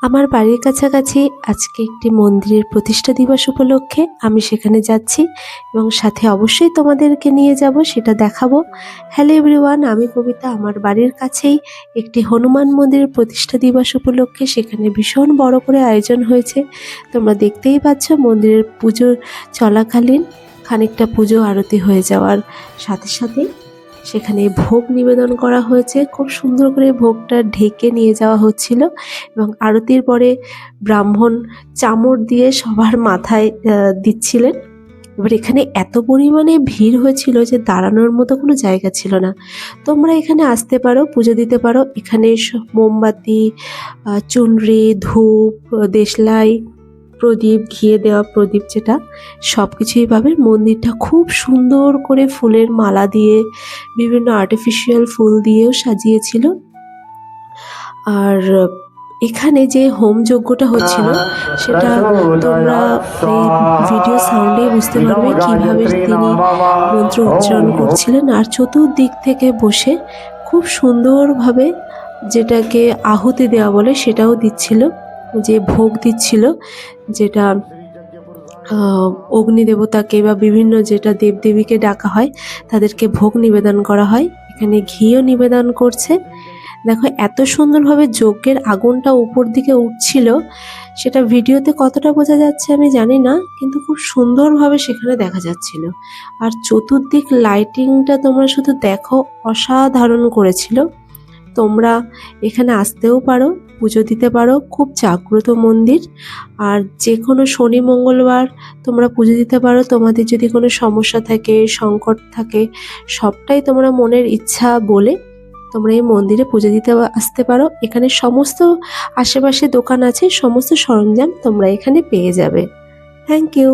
আমার বাড়ির কাছাকাছি আজকে একটি মন্দিরের প্রতিষ্ঠা দিবস উপলক্ষে আমি সেখানে যাচ্ছি এবং সাথে অবশ্যই তোমাদেরকে নিয়ে যাব, সেটা দেখাবো। হ্যালো এভরিওয়ান, আমি কবিতা। আমার বাড়ির কাছেই একটি হনুমান মন্দিরের প্রতিষ্ঠা দিবস উপলক্ষে সেখানে ভীষণ বড় করে আয়োজন হয়েছে। তোমরা দেখতেই পাচ্ছ, মন্দিরের পুজো চলাকালীন খানিকটা পুজো আরতি হয়ে যাওয়ার সাথে সাথে সেখানে ভোগ নিবেদন করা হয়েছে। খুব সুন্দর করে ভোগটা ঢেকে নিয়ে যাওয়া হচ্ছিল এবং আরতির পরে ব্রাহ্মণ চামর দিয়ে সবার মাথায় দিচ্ছিলেন। এবার এখানে এত পরিমাণে ভিড় হয়েছিল যে দাঁড়ানোর মতো কোনো জায়গা ছিল না। তোমরা এখানে আসতে পারো, পুজো দিতে পারো। এখানে মোমবাতি, চুনরি, ধূপ, দেশলাই, প্রদীপ, ঘিয়ে দেওয়া প্রদীপ, যেটা সব কিছুই পাবে। মন্দিরটা খুব সুন্দর করে ফুলের মালা দিয়ে, বিভিন্ন আর্টিফিশিয়াল ফুল দিয়েও সাজিয়েছিল। আর এখানে যে হোম যজ্ঞটা হচ্ছিল সেটা তোমরা এই ভিডিও সাউন্ডে বুঝতে পারবে কিভাবে তিনি মন্ত্র উচ্চারণ করছিলেন। আর চতুর্দিক থেকে বসে খুব সুন্দরভাবে যেটাকে আহুতি দেওয়া বলে সেটাও দিচ্ছিল, যে ভোগ দিচ্ছিল, যেটা অগ্নিদেবতাকে বা বিভিন্ন যেটা দেবদেবীকে ডাকা হয় তাদেরকে ভোগ নিবেদন করা হয়। এখানে ঘিও নিবেদন করছে। দেখো এত সুন্দরভাবে যজ্ঞের আগুনটা উপর দিকে উঠছিল, সেটা ভিডিওতে কতটা বোঝা যাচ্ছে আমি জানি না, কিন্তু খুব সুন্দরভাবে সেখানে দেখা যাচ্ছিল। আর চতুর্দিক লাইটিংটা তোমরা শুধু দেখো, অসাধারণ করেছিল। তোমরা এখানে আসতেও পারো, পুজো দিতে পারো। খুব জাগ্রত মন্দির। আর যে কোনো শনি মঙ্গলবার তোমরা পুজো দিতে পারো। তোমাদের যদি কোনো সমস্যা থাকে, সংকট থাকে, সবটাই তোমরা মনের ইচ্ছা বলে তোমরা এই মন্দিরে পুজো দিতে আসতে পারো। এখানে সমস্ত আশেপাশে দোকান আছে, সমস্ত সরঞ্জাম তোমরা এখানে পেয়ে যাবে। Thank you.